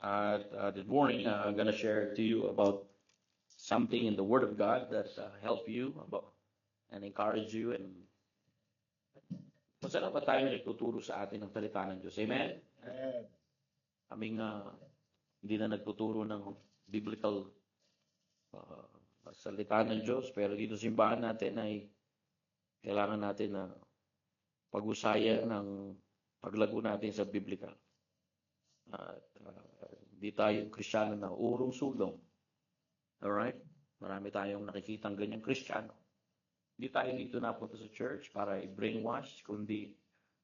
This morning, I'm going to share to you about something in the Word of God that help you about and encourage you. And masarap ba tayo nagtuturo sa atin ng salita ng Diyos? Amen? Kaming hindi na nagtuturo ng biblical uh, salita ng Diyos, pero dito sa simbahan natin ay kailangan natin na pag-usayan ng paglago natin sa biblical. Hindi tayo Kristiyano na urong-sulong. Alright? Marami tayong nakikitang ganyang Kristiyano. Hindi tayo dito napunta sa church para i-brainwash, kundi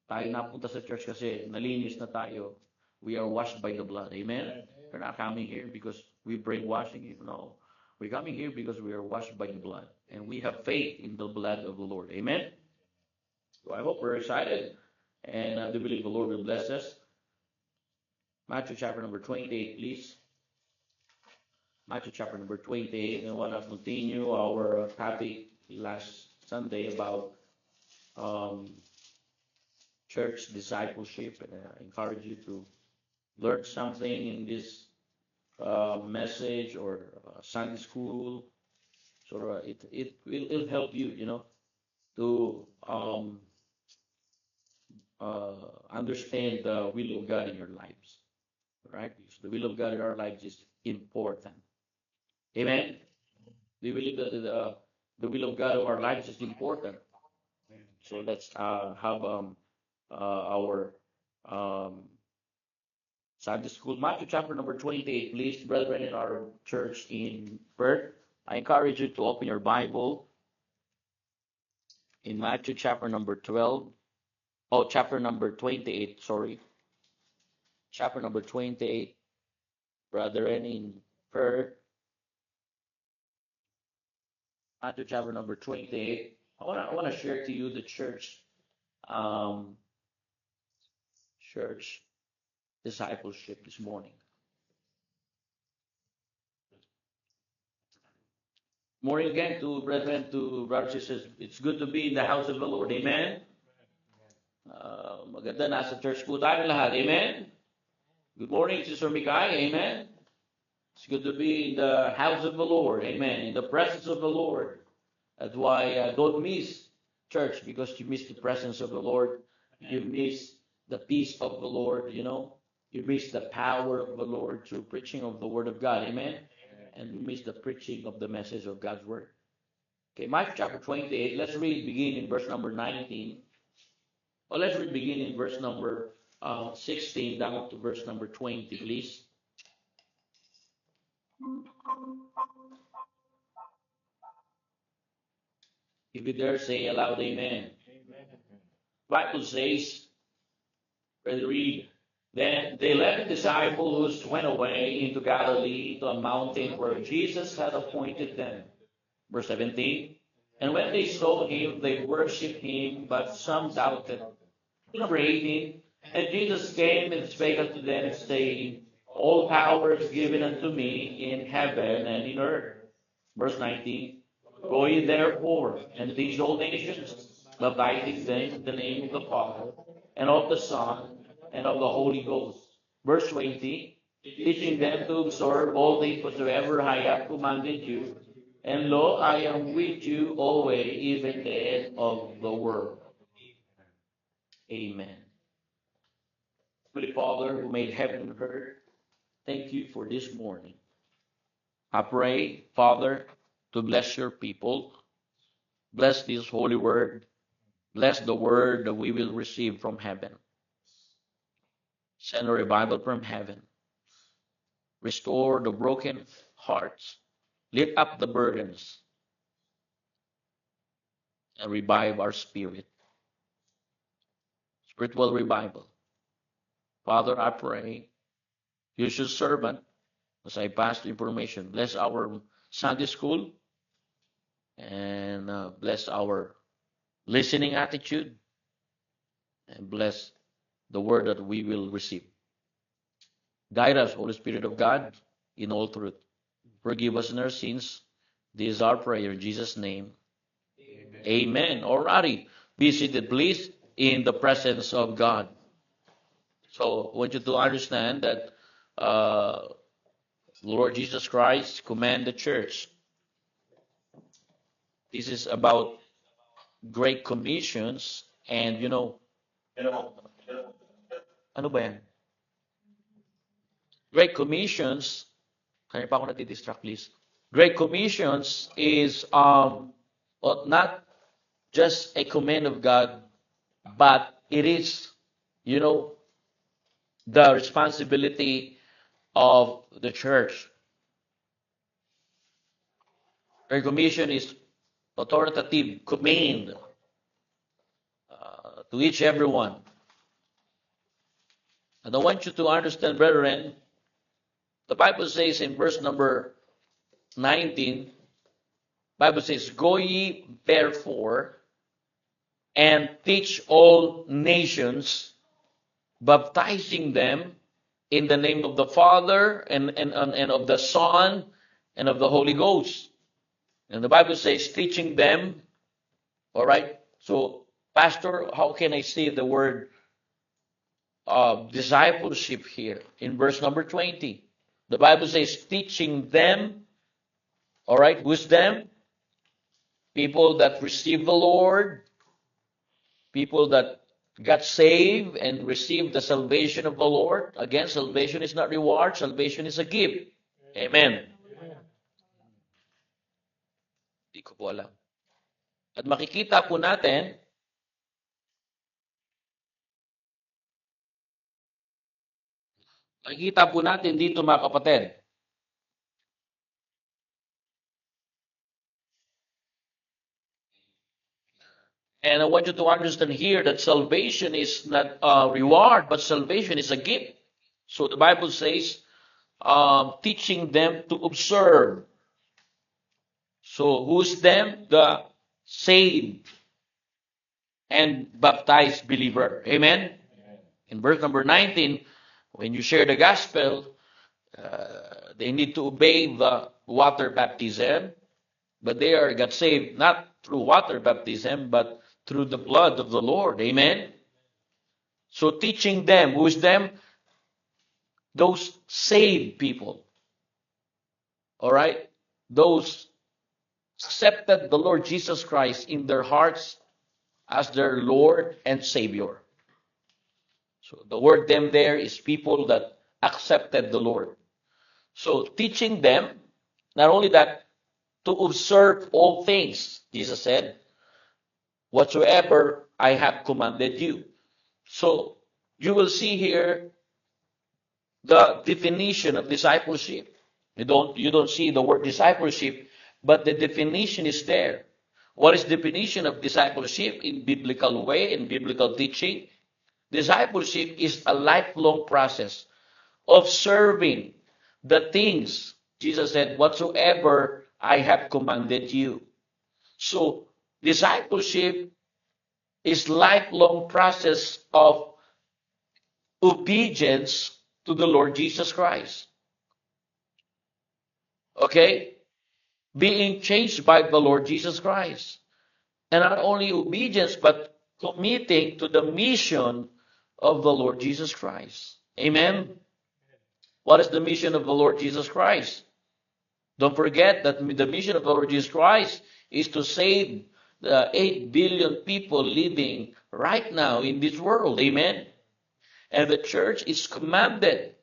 tayo napunta sa church kasi nalinis na tayo. We are washed by the blood. Amen? We're not coming here because we're brainwashing you. No. We're coming here because we are washed by the blood. And we have faith in the blood of the Lord. Amen? So I hope we're excited. And I do believe the Lord will bless us. Matthew chapter number 28, please. Matthew chapter number 28. I want to continue our topic last Sunday about church discipleship. And I encourage you to learn something in this message or Sunday school. So it'll help you, to understand the will of God in your lives. Right? Because the will of God in our lives is important. Amen? We believe that the will of God in our lives is important. So let's have our Sunday school. Matthew chapter number 28, please, brethren, in our church in Perth. I encourage you to open your Bible in Matthew chapter number 12. Oh, chapter number 28, sorry. Chapter number 28, brethren, in Perth. Matthew chapter number 28. I want to share to you the church discipleship this morning. Morning again to brethren, to brothers and sisters. It's good to be in the house of the Lord. Amen? Maganda, nasa church po tayo lahat. Amen? Good morning, Sister Mikay. Amen? It's good to be in the house of the Lord. Amen? In the presence of the Lord. That's why don't miss church, because you miss the presence of the Lord. You miss the peace of the Lord, You miss the power of the Lord through preaching of the Word of God. Amen? And you miss the preaching of the message of God's Word. Okay, Matthew chapter 28. Let's read, begin in verse number 19. Or let's read, begin in verse number 16 down to verse number 20, please. If you dare say aloud, amen. Bible says, let's read. Then the 11 disciples went away into Galilee, to a mountain where Jesus had appointed them. Verse 17. And when they saw him, they worshipped him, but some doubted. Number 18. And Jesus came and spake unto them, saying, All power is given unto me in heaven and in earth. Verse 19. Go ye therefore, and teach all nations, baptizing them in the name of the Father, and of the Son, and of the Holy Ghost. Verse 20. Teaching them to observe all things whatsoever I have commanded you. And lo, I am with you always, even the end of the world. Amen. Holy Father, who made heaven and earth, thank you for this morning. I pray, Father, to bless your people. Bless this holy word. Bless the word that we will receive from heaven. Send a revival from heaven. Restore the broken hearts. Lift up the burdens. And revive our spirit. Spiritual revival. Father, I pray, use your servant as I pass the information. Bless our Sunday school and bless our listening attitude and bless the word that we will receive. Guide us, Holy Spirit of God, in all truth. Forgive us in our sins. This is our prayer in Jesus' name. Amen. Alrighty. Be seated, please, in the presence of God. So I want you to understand that Lord Jesus Christ command the church. This is about great commissions, and ano ba yan? Great commissions, kaya pa ako nati-distract, please. Great commissions is not just a command of God, but it is, the responsibility of the church. Great Commission is authoritative command to each everyone. And I want you to understand, brethren, the Bible says in verse number 19, Bible says, "Go ye therefore and teach all nations, baptizing them in the name of the Father and of the Son and of the Holy Ghost." And the Bible says, teaching them. All right. So, Pastor, how can I see the word discipleship here in verse number 20? The Bible says, teaching them. All right. Who's them? People that receive the Lord, people that got saved and received the salvation of the Lord. Again, salvation is not reward, salvation is a gift. Amen. Hindi ko po alam. At makikita po natin, dito mga kapatid. And I want you to understand here that salvation is not a reward, but salvation is a gift. So the Bible says, teaching them to observe. So who's them? The saved and baptized believer. Amen? In verse number 19, when you share the gospel, they need to obey the water baptism, but they got saved not through water baptism, but through the blood of the Lord. Amen? So teaching them, who is them? Those saved people. All right? Those accepted the Lord Jesus Christ in their hearts as their Lord and Savior. So the word them there is people that accepted the Lord. So teaching them, not only that, to observe all things, Jesus said, whatsoever I have commanded you. So you will see here the definition of discipleship. You don't see the word discipleship, but the definition is there. What is the definition of discipleship in biblical way, in biblical teaching? Discipleship is a lifelong process of serving the things, Jesus said, whatsoever I have commanded you. So discipleship is lifelong process of obedience to the Lord Jesus Christ. Okay? Being changed by the Lord Jesus Christ. And not only obedience, but committing to the mission of the Lord Jesus Christ. Amen? What is the mission of the Lord Jesus Christ? Don't forget that the mission of the Lord Jesus Christ is to save the 8 billion people living right now in this world. Amen? And the church is commanded.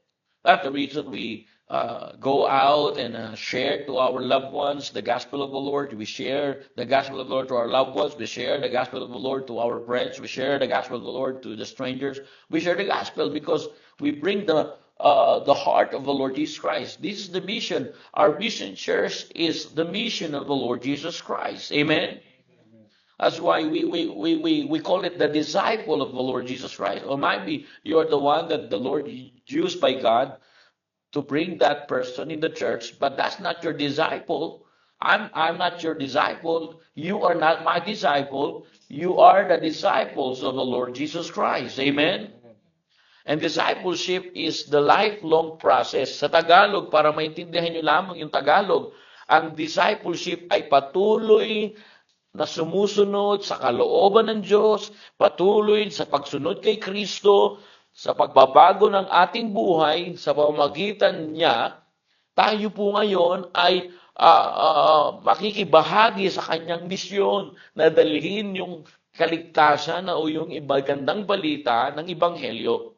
That's the reason we go out and share to our loved ones the gospel of the Lord. We share the gospel of the Lord to our loved ones. We share the gospel of the Lord to our friends. We share the gospel of the Lord to the strangers. We share the gospel because we bring the heart of the Lord Jesus Christ. This is the mission. Our mission church is the mission of the Lord Jesus Christ. Amen. That's why we call it the disciple of the Lord Jesus Christ. Or maybe you're the one that the Lord used by God to bring that person in the church, but that's not your disciple. I'm not your disciple. You are not my disciple. You are the disciples of the Lord Jesus Christ. Amen? And discipleship is the lifelong process. Sa Tagalog, para maintindihan nyo lamang yung Tagalog, ang discipleship ay patuloy na sumusunod sa kalooban ng Diyos, patuloy sa pagsunod kay Kristo, sa pagbabago ng ating buhay, sa pamamagitan niya, tayo po ngayon ay makikibahagi sa kanyang misyon na dalhin yung kaligtasan o yung magandang balita ng Ebanghelyo.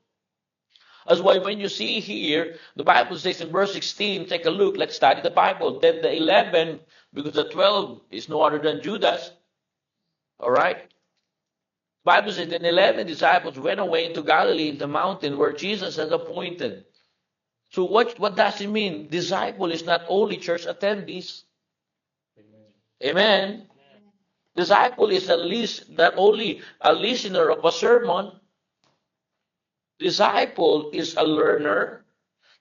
That's why when you see here, the Bible says in verse 16, take a look, let's study the Bible. Then the 11, because the 12 is no other than Judas. All right? The Bible says, then 11 disciples went away into Galilee, in the mountain where Jesus had appointed. So what does it mean? Disciple is not only church attendees. Amen. Disciple is at least not only a listener of a sermon. Disciple is a learner.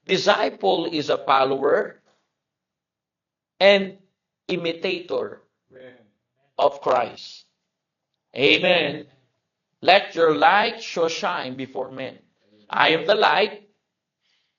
Disciple is a follower and imitator of Christ. Amen. Let your light so shine before men. I am the light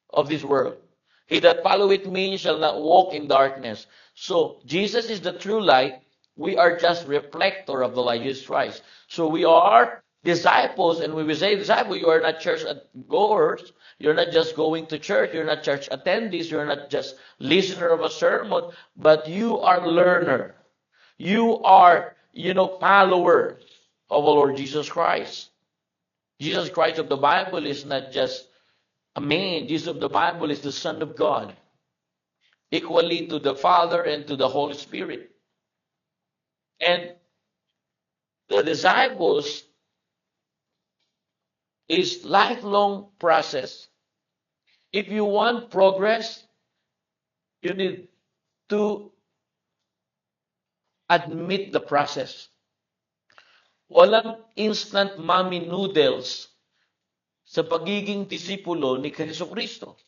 of this world. He that followeth me shall not walk in darkness. So Jesus is the true light. We are just reflector of the light of Jesus Christ. So we are disciples, and when we say disciple, you are not church goers. You're not just going to church. You're not church attendees. You're not just listener of a sermon, but you are learner. You are, followers of the Lord Jesus Christ. Jesus Christ of the Bible is not just a man. Jesus of the Bible is the Son of God, equally to the Father and to the Holy Spirit. And the disciples is lifelong process. If you want progress, you need to admit the process. Walang instant mommy noodles sa pagiging disipulo ni Jesucristo.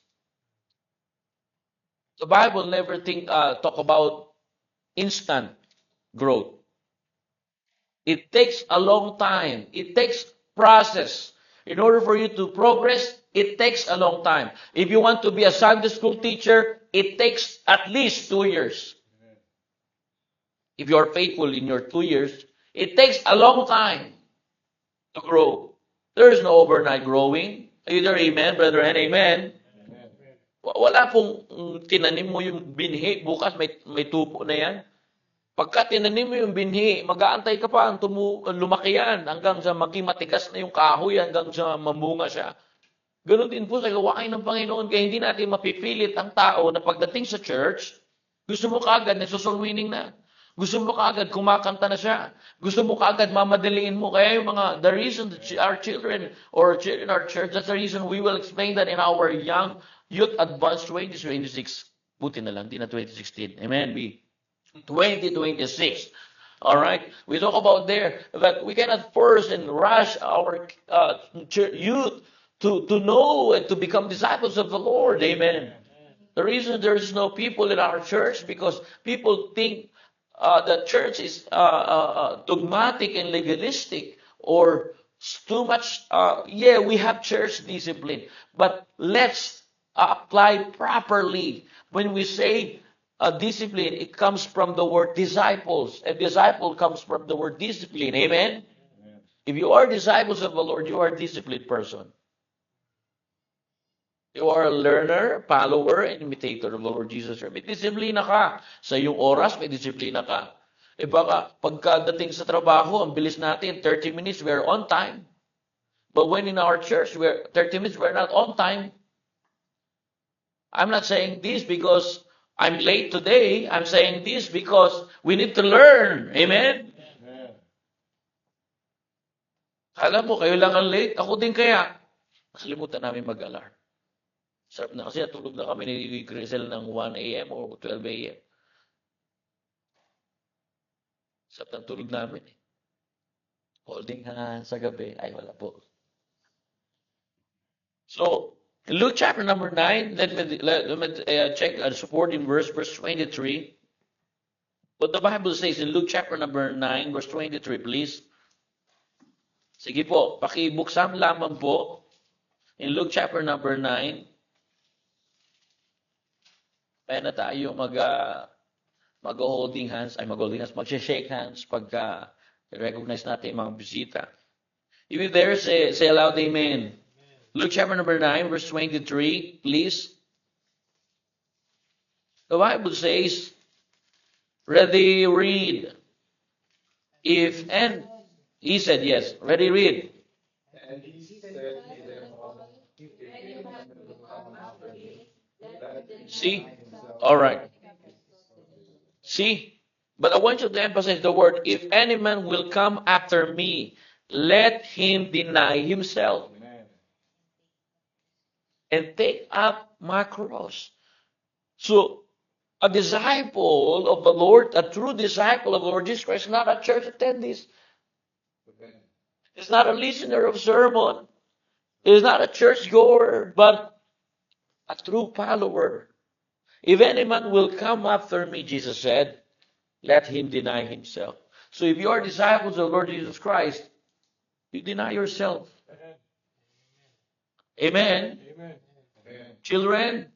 The Bible never talk about instant growth. It takes a long time. It takes process. In order for you to progress, it takes a long time. If you want to be a Sunday school teacher, it takes at least 2 years. If you are faithful in your 2 years, it takes a long time to grow. There is no overnight growing. Either amen, brethren, amen. Wala pong tinanim mo yung binhi, bukas may tupo na yan. Pagka tinanim mo yung binhi, mag-aantay ka pa ang lumaki yan hanggang sa maging matigas na yung kahoy hanggang sa mamunga siya. Ganun din po sa gawain ng Panginoon, kaya hindi natin mapipilit ang tao na pagdating sa church, gusto mo kaagad na soul winning na. Gusto mo kaagad kumakanta na siya. Gusto mo kaagad mamadaliin mo. Kaya yung the reason that our children in our church, that's the reason we will explain that in our young youth advanced 2026. Buti na lang, di na 2016. Amen. 2026. All right. We talk about there that we cannot force and rush our youth to know and to become disciples of the Lord. Amen. The reason there is no people in our church because people think the church is dogmatic and legalistic or too much. We have church discipline, but let's apply properly. When we say discipline, it comes from the word disciples. A disciple comes from the word discipline. Amen? If you are disciples of the Lord, you are a disciplined person. You are a learner, follower, and imitator of the Lord Jesus Christ. May disiplina ka. Sa iyong oras, may disiplina ka. Baka pagkadating sa trabaho, ang bilis natin, 30 minutes, we're on time. But when in our church, 30 minutes, we're not on time. I'm not saying this because I'm late today. I'm saying this because we need to learn. Amen? Alam mo, kayo lang ang late. Ako din kaya. Nakalimutan namin mag-alarm. Sarap na kasi tulog na kami ni Grisel ng 1 a.m. or 12 a.m. Sarap ng tulog namin. Holding hands sa gabi. Ay, wala po. So, in Luke chapter number 9, let me check and support in verse 23. What the Bible says in Luke chapter number 9, verse 23, please. Sige po, pakibuksan lamang po. In Luke chapter number 9, kaya na tayo mag-holding hands, mag-shake hands pagka recognize natin mga bisita. If you're there, say aloud, amen. Luke chapter number 9, verse 23, please. The Bible says, ready, read. And he said, yes, ready, read. And he said to them all, if any man will come after me, let him See? deny himself. All right. See? But I want you to emphasize the word, if any man will come after me, let him deny himself Amen. and take up my cross. So, a disciple of the Lord, a true disciple of the Lord Jesus Christ, is not a church attendee. Amen. It's not a listener of sermon. It is not a church goer, but a true follower. If any man will come after me, Jesus said, let him deny himself. So if you are disciples of the Lord Jesus Christ, you deny yourself. Amen. Amen. Amen. Children,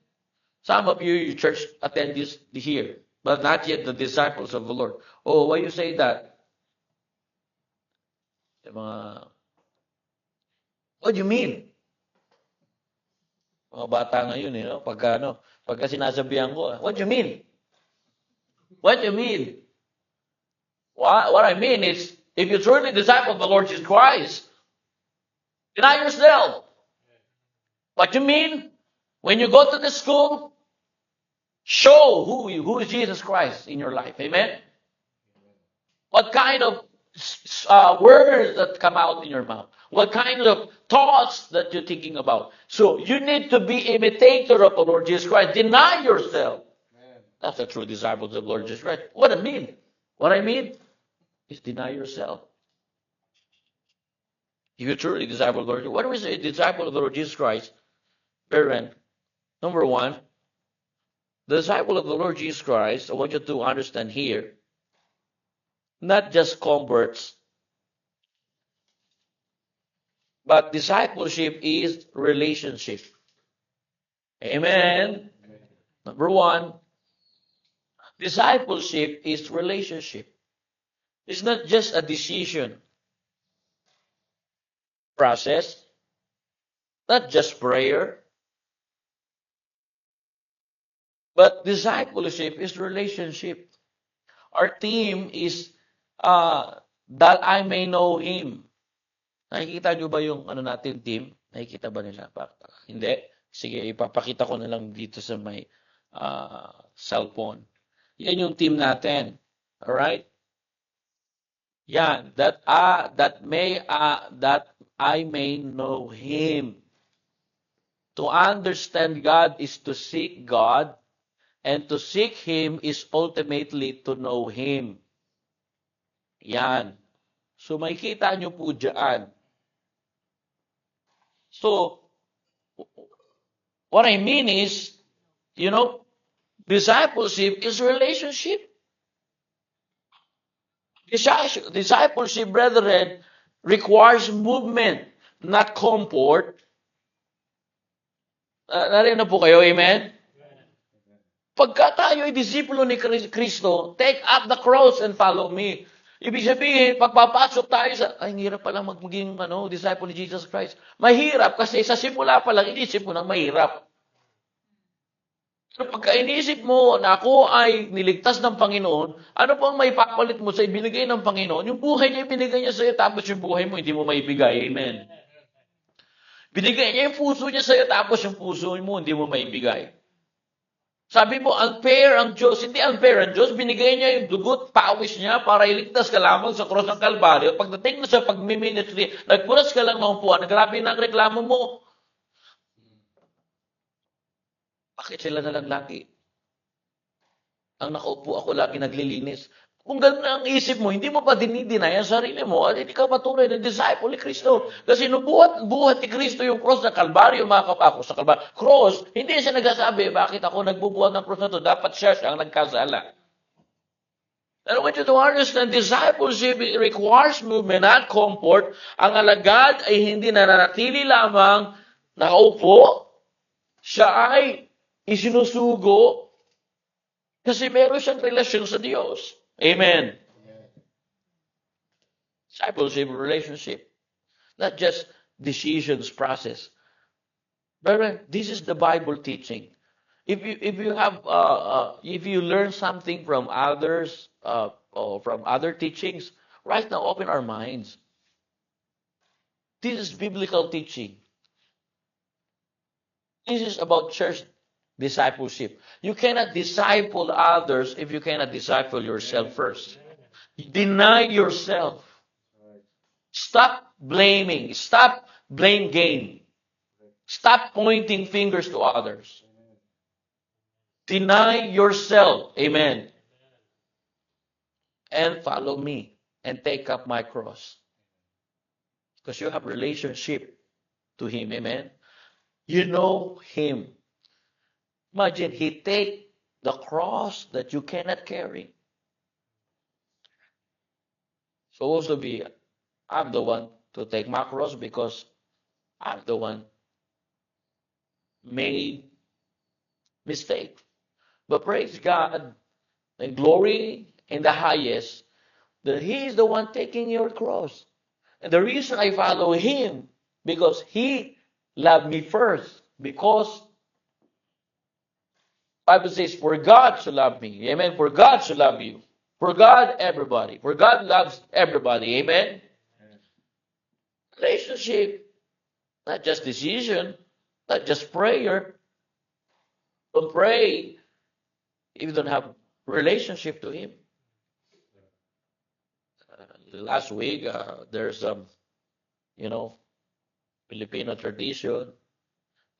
some of you church attendees here, but not yet the disciples of the Lord. Oh, why you say that? What do you mean? Mga bata ngayon, no? Pagka sinasabihan ko, what do you mean? What do you mean? What I mean is, if you're truly a disciple of the Lord Jesus Christ, deny yourself. What you mean? When you go to the school, show who is Jesus Christ in your life. Amen? What kind of words that come out in your mouth? What kind of thoughts that you're thinking about? So you need to be imitator of the Lord Jesus Christ. Deny yourself. Amen. That's a true disciple of the Lord Jesus Christ. What I mean? What I mean is deny yourself. If you're truly a disciple of the Lord, what is a disciple of the Lord Jesus Christ? Parent, number one, the disciple of the Lord Jesus Christ, I want you to understand here, not just converts, but discipleship is relationship. Amen. Number one, discipleship is relationship. It's not just a decision process, not just prayer, but discipleship is relationship. Our theme is that I may know Him. Nakikita nyo ba yung natin team? Nakikita ba nila? Hindi? Sige, ipapakita ko na lang dito sa may cellphone. Yan yung team natin. Alright? Yan. That I may know Him. To understand God is to seek God, and to seek Him is ultimately to know Him. Yan. So, makikita nyo po dyan. So, what I mean is, discipleship is relationship. Discipleship, brethren, requires movement, not comfort. Narinig na po kayo, amen? Pagka tayo ay disipulo ni Kristo, take up the cross and follow me. Ibig sabihin, pagpapasok tayo ay, hirap pala maging disciple ni Jesus Christ. Mahirap kasi sa simula pa lang, inisip mo nang mahirap. Pero pagka inisip mo na ako ay niligtas ng Panginoon, ano po ang maipapalit mo sa ibinigay ng Panginoon? Yung buhay niya ibinigay niya sa iyo, tapos yung buhay mo hindi mo maibigay. Amen. Binigay niya yung puso niya sa iyo, tapos yung puso mo hindi mo maibigay. Sabi mo, unfair ang Diyos. Hindi unfair ang Diyos. Binigay niya yung dugot, pawis niya para iligtas ka lamang sa cross ng Kalbaryo. Pagdating na sa pagmiministry, nagpunas ka lang ng upuan, grabe na ang reklamo mo. Bakit sila na lang lagi? Ang nakaupo ako lagi naglilinis. Kung gano'n ang isip mo, hindi mo pa dinidinay ang sarili mo at hindi ka patuloy na disciple ni Kristo. Kasi buhat ni Kristo yung cross ng Kalbaryo, mga kapako sa Kalbaryo. Cross, hindi siya nagsasabi, bakit ako nagbubuhat ng cross na to? Dapat siya ang nagkasala. And I want you to understand, discipleship requires movement, not comfort. Ang alagad ay hindi nananatili lamang nakaupo. Siya ay isinusugo kasi meron siyang relasyon sa Diyos. Amen. Discipleship, relationship. Not just decisions process, Brethren, this is the Bible teaching. If you learn something from others or from other teachings, right now open our minds. This is biblical teaching. This is about church discipleship. You cannot disciple others if you cannot disciple yourself first. Deny yourself. Stop blaming. Stop blame game. Stop pointing fingers to others. Deny yourself. Amen. And follow me and take up my cross. Because you have relationship to him. Amen. You know him. Imagine he take the cross that you cannot carry. Supposed to be, I'm the one to take my cross because I'm the one made mistake. But praise God and glory in the highest that he is the one taking your cross. And the reason I follow him because he loved me first. Because Bible says, for God to love me. Amen. For God to love you. For God, everybody. For God loves everybody. Amen. Relationship, not just decision, not just prayer. Don't pray if you don't have relationship to him. Last week, there's you know, Filipino tradition.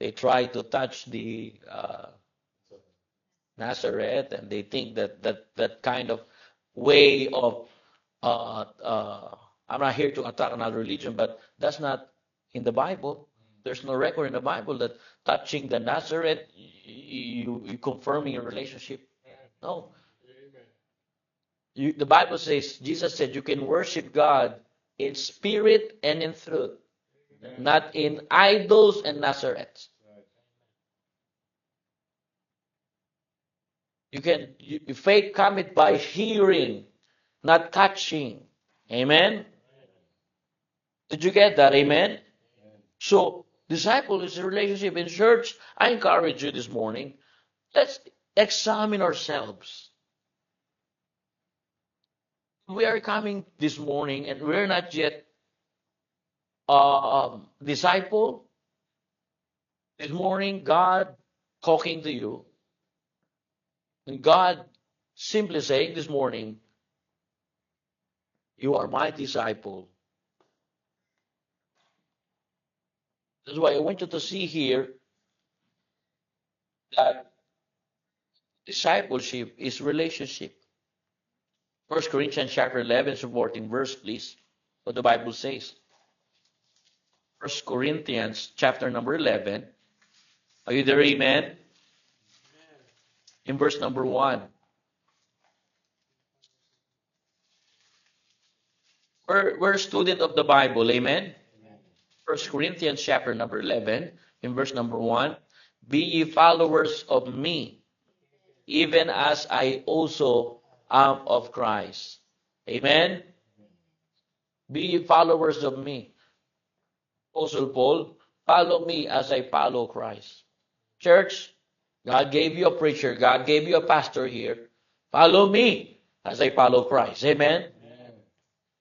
They try to touch the Nazareth, and they think that kind of way of I'm not here to attack another religion, but that's not in the Bible. There's no record in the Bible that touching the Nazareth you confirming your relationship. No, the Bible says Jesus said you can worship God in spirit and in truth, not in idols and Nazareth. Faith cometh by hearing, not touching. Amen. Did you get that? Amen. So disciple is a relationship in church. I encourage you this morning. Let's examine ourselves. We are coming this morning and we're not yet disciple. This morning, God talking to you. And God simply saying this morning, you are my disciple. That's why I want you to see here that discipleship is relationship. 1 Corinthians chapter 11, supporting verse, please. What the Bible says. 1 Corinthians chapter number 11. Are you there? Amen. In verse number 1. We're a student of the Bible. Amen. 1 Corinthians chapter number 11. In verse number 1. Be ye followers of me, even as I also am of Christ. Amen. Be ye followers of me. Apostle Paul, follow me as I follow Christ. Church, God gave you a preacher. God gave you a pastor here. Follow me as I follow Christ. Amen.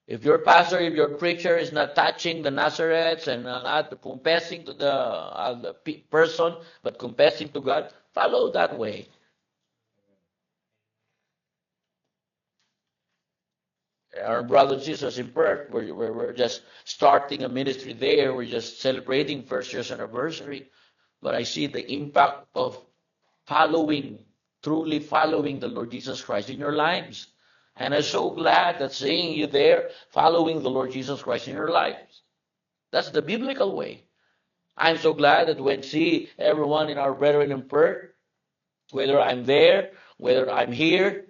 If your pastor, if your preacher is not touching the Nazareth and not confessing to the person, but confessing to God, follow that way. Our brothers and sisters in Perth, we're just starting a ministry there. We're just celebrating first year's anniversary. But I see the impact of following, truly following the Lord Jesus Christ in your lives. And I'm so glad that seeing you there, following the Lord Jesus Christ in your lives. That's the biblical way. I'm so glad that when see everyone in our brethren in Perth, whether I'm there, whether I'm here,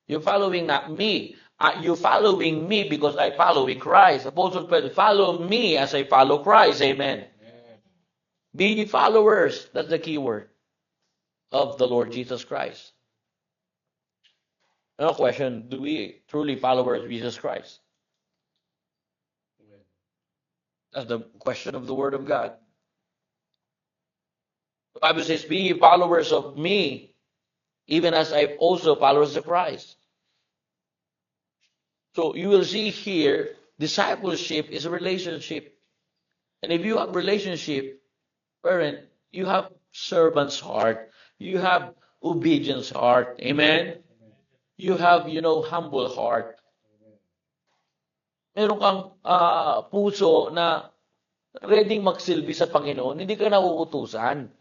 you're following not me. You're following me because I follow in Christ. Apostle Peter, follow me as I follow Christ. Amen. Be followers. That's the key word of the Lord Jesus Christ. No question, do we truly followers of Jesus Christ? That's the question of the Word of God. The Bible says, be followers of me, even as I also followers of Christ. So you will see here, discipleship is a relationship. And if you have relationship, parent, you have servant's heart. You have obedience heart. Amen? You have, humble heart. Meron kang puso na ready magsilbi sa Panginoon. Hindi ka nauutusan.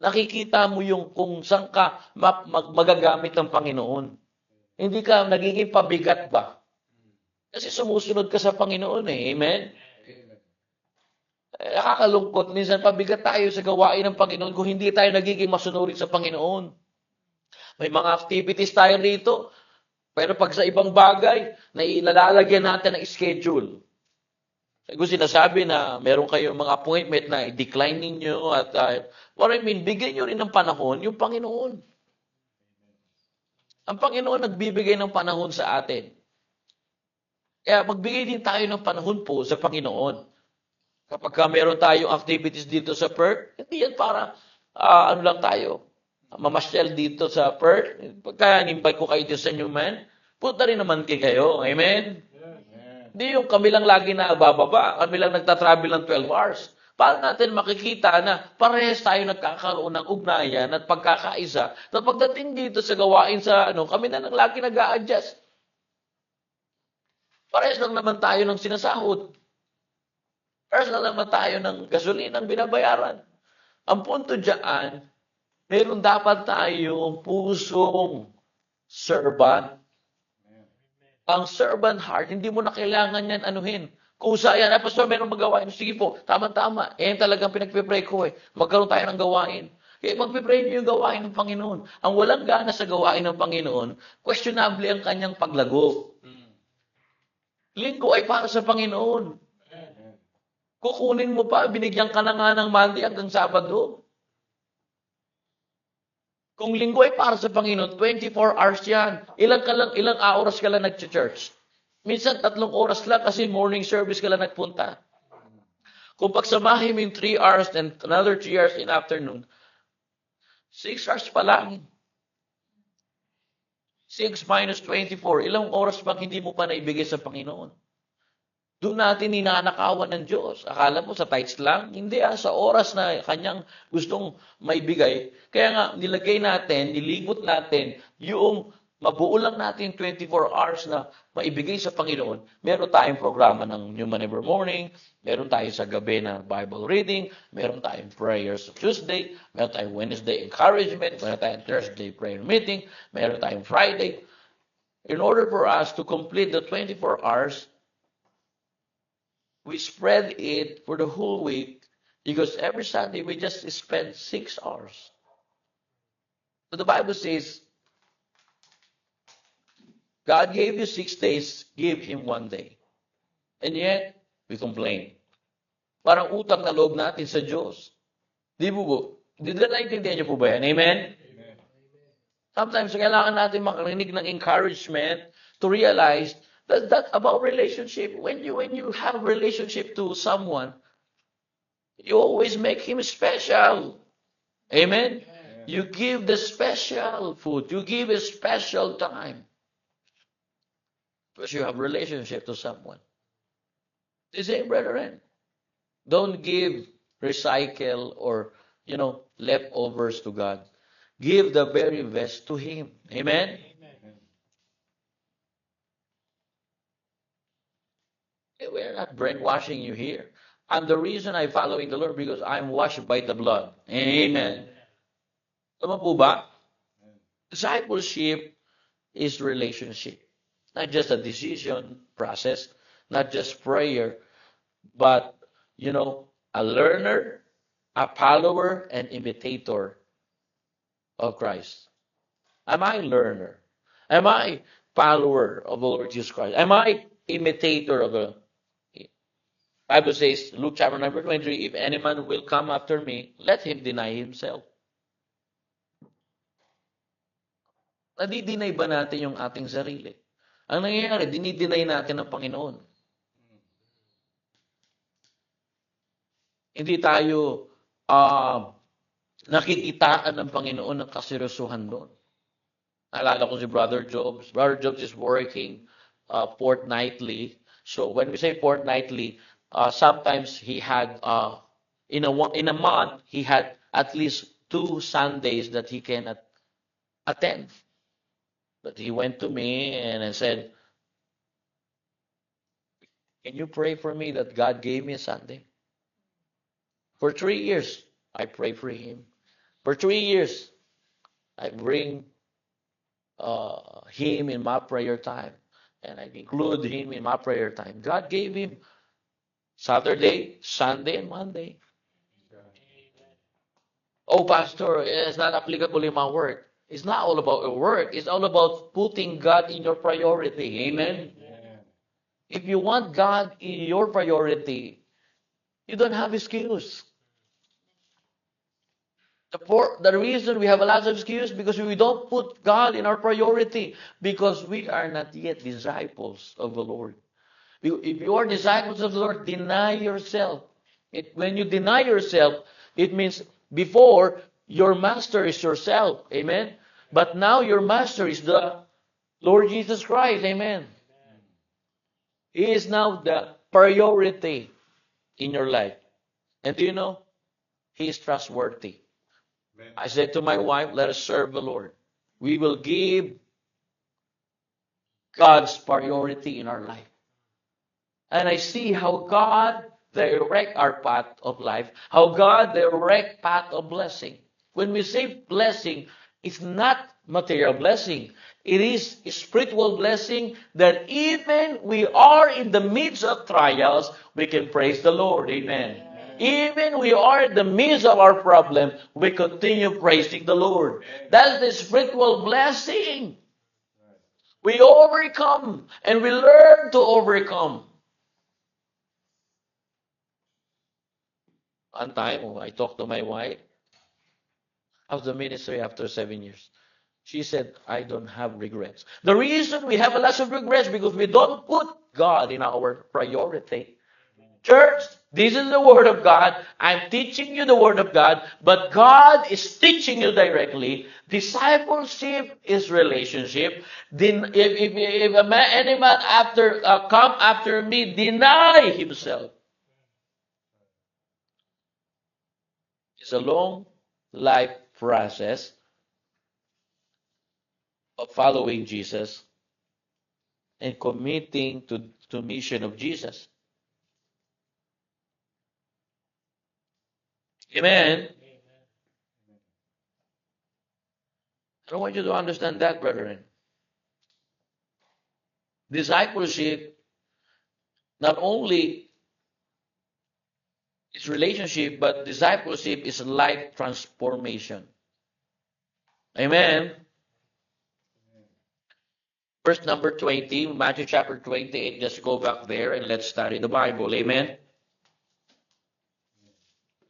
Nakikita mo yung kung saan ka magagamit ng Panginoon. Hindi ka nagiging pabigat ba? Kasi sumusunod ka sa Panginoon eh. Amen? Nakakalungkot. Minsan pabigat tayo sa gawain ng Panginoon kung hindi tayo nagiging masunurin sa Panginoon. May mga activities tayo rito, pero pag sa ibang bagay, nailalagyan natin ng schedule. Kung sinasabi na meron kayong mga appointment na i-decline ninyo at bigyan nyo rin ng panahon yung Panginoon. Ang Panginoon nagbibigay ng panahon sa atin. Kaya magbigay din tayo ng panahon po sa Panginoon. Kapag meron tayong activities dito sa Perth, hindi yan para lang tayo, mamasyal dito sa Perth. Pagka invite ko kayo dito sa Newman, punta rin naman kayo. Amen? Hindi yung kami lang lagi na bababa, kami lang nagtatravel ng 12 hours. Para natin makikita na parehas tayo nagkakaroon ng ugnayan at pagkakaisa. Na pagdating dito sa gawain sa kami na lang lagi nag-a-adjust. Parehas lang naman tayo ng sinasahod. Parehas lang naman tayo ng gasolinang binabayaran. Ang punto dyan, meron dapat tayong pusong servant. Ang servant heart, hindi mo na kailangan yan anuhin. Kung yan, Pastor, meron magawain. Sige po, tama-tama. Yan talagang pinagpipray ko eh. Magkaroon tayo ng gawain. Kaya magpipray niyo yung gawain ng Panginoon. Ang walang gana sa gawain ng Panginoon, questionable ang kanyang paglago. Linggo ay para sa Panginoon. Kukunin mo pa, binigyan ka na nga ng Monday hanggang Sabado. Kung linggo ay para sa Panginoon, 24 hours yan. Ilang oras ka lang nag-church. Minsan 3 oras lang kasi morning service ka lang nagpunta. Kung pagsamahin mo yung 3 hours and another 3 hours in afternoon, 6 hours pa lang. 6 minus 24, ilang oras pang hindi mo pa naibigay sa Panginoon. Doon natin ninanakawan ng Diyos. Akala mo sa tithes lang? Hindi sa oras na kanyang gustong maibigay. Kaya nga, nilagay natin, nilibot natin, yung mabuo lang natin 24 hours na maibigay sa Panginoon. Meron tayong programa ng Newman Every Morning, meron tayo sa gabi na Bible reading, meron tayong prayers Tuesday, meron tayong Wednesday encouragement, meron tayong Thursday prayer meeting, meron tayong Friday. In order for us to complete the 24 hours, we spread it for the whole week because every Sunday we just spend 6 hours. So the Bible says, God gave you 6 days, give Him 1 day. And yet, we complain. Parang utang na loob natin sa Diyos. Di po? Di na naintindihan niyo po ba yan? Amen? Amen. Sometimes, kailangan natin makarinig ng encouragement to realize that about relationship. When you have relationship to someone, you always make him special. Amen? Amen. You give the special food. You give a special time. Because you have relationship to someone. The same, brethren. Don't give recycle or, leftovers to God. Give the very best to Him. Amen? Amen. We're not brainwashing you here. And the reason I'm following the Lord because I'm washed by the blood. Amen. Tama po ba? Discipleship is relationship. Not just a decision process, not just prayer, but, a learner, a follower, and imitator of Christ. Am I a learner? Am I follower of the Lord Jesus Christ? Am I imitator of the Bible says, Luke chapter number 23, if any man will come after me, let him deny himself. Nadi-deny ba natin yung ating sarili? Ang nangyayari, dinideny natin ang Panginoon. Hindi tayo nakikitaan ng Panginoon ng kaseryosohan doon. Naalala ko si Brother Jobs. Brother Jobs is working fortnightly. So when we say fortnightly, sometimes he had in a month he had at least 2 Sundays that he can attend. But he went to me and I said, "Can you pray for me that God gave me a Sunday?" For 3 years, I pray for him. For 3 years, I bring him in my prayer time. And I include him in my prayer time. God gave him Saturday, Sunday, and Monday. Oh, Pastor, it's not applicable in my work. It's not all about your work. It's all about putting God in your priority. Amen? If you want God in your priority, you don't have excuse. The reason we have a lot of excuse because we don't put God in our priority because we are not yet disciples of the Lord. If you are disciples of the Lord, deny yourself. When you deny yourself, it means before your master is yourself. Amen. But now your master is the Lord Jesus Christ. Amen. He is now the priority in your life. And do you know? He is trustworthy. I said to my wife, let us serve the Lord. We will give God's priority in our life. And I see how God direct our path of life, how God direct path of blessing. When we say blessing, it's not material blessing. It is spiritual blessing that even we are in the midst of trials, we can praise the Lord. Amen. Even we are in the midst of our problem, we continue praising the Lord. That's the spiritual blessing. We overcome and we learn to overcome. One time, I talked to my wife. How's the ministry after 7 years? She said, I don't have regrets. The reason we have a lot of regrets because we don't put God in our priority. Church, this is the Word of God. I'm teaching you the Word of God, but God is teaching you directly. Discipleship is relationship. If any man come after me, deny himself. It's a long life process of following Jesus and committing to mission of Jesus. Amen. I want you to understand that, brethren. Discipleship not only is relationship, but discipleship is life transformation. Amen. Verse number 20, Matthew chapter 28. Just go back there and let's study the Bible. Amen.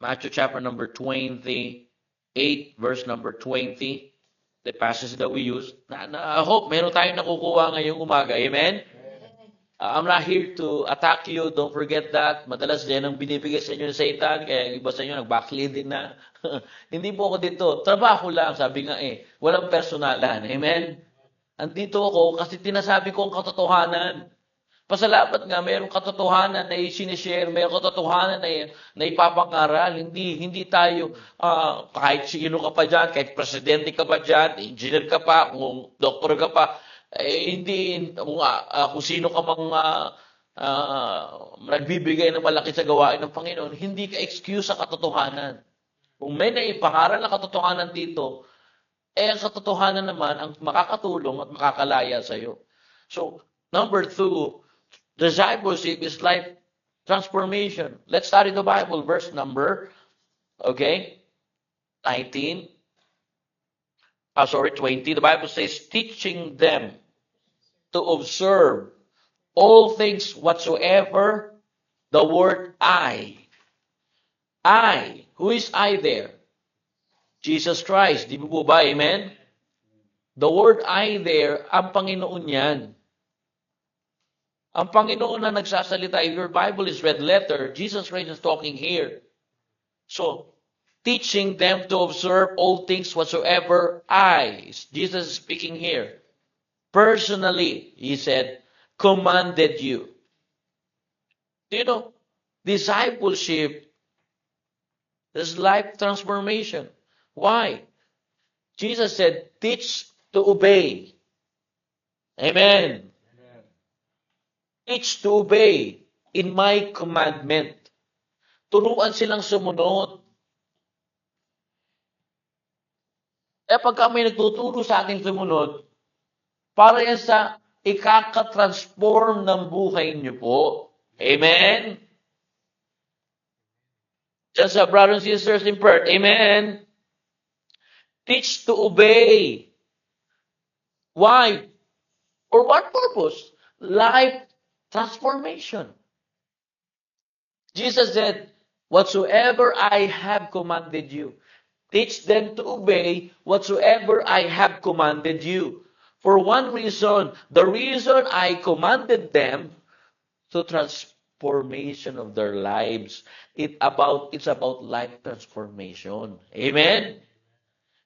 Matthew chapter number 28, verse number 20. The passage that we use. I hope meron tayong nakukuha ngayong umaga. Amen? I'm not here to attack you. Don't forget that. Madalas din ang binibigay sa inyo ng Satan. Kaya iba sa inyo nag-backslid din na. Hindi po ako dito. Trabaho lang, sabi nga Walang personalan. Amen? Andito ako kasi tinasabi ko ang katotohanan. Pasalamat nga, mayroong katotohanan na sinishare, mayroong katotohanan na ipapangaral. Hindi tayo, kahit sino ka pa dyan, kahit presidente ka pa dyan, engineer ka pa, kung doktor ka pa, kung sino ka mang nagbibigay ng malaki sa gawain ng Panginoon, hindi ka excuse sa katotohanan. Kung may naipangaral na katotohanan dito, ang katotohanan naman ang makakatulong at makakalaya sa iyo. So, number 2, discipleship is life transformation. Let's study the Bible, verse number, 19. 20. The Bible says, teaching them to observe all things whatsoever the word I. Who is I there? Jesus Christ. Di po ba? Amen? The word I there, ang Panginoon yan. Ang Panginoon na nagsasalita. If your Bible is red letter, Jesus Christ is talking here. So, teaching them to observe all things whatsoever Jesus is speaking here, personally, he said, commanded you. Do you know, discipleship is life transformation. Why? Jesus said, teach to obey. Amen. Amen. Teach to obey in my commandment. Turuan silang sumunod. Pagka may nagtuturo sa akin sumunod, para yan sa ikaka-transform ng buhay niyo po. Amen? Just sa brothers and sisters in prayer. Amen? Teach to obey. Why? For what purpose? Life transformation. Jesus said, whatsoever I have commanded you, teach them to obey whatsoever I have commanded you. For one reason, the reason I commanded them to transformation of their lives. It's about life transformation. Amen?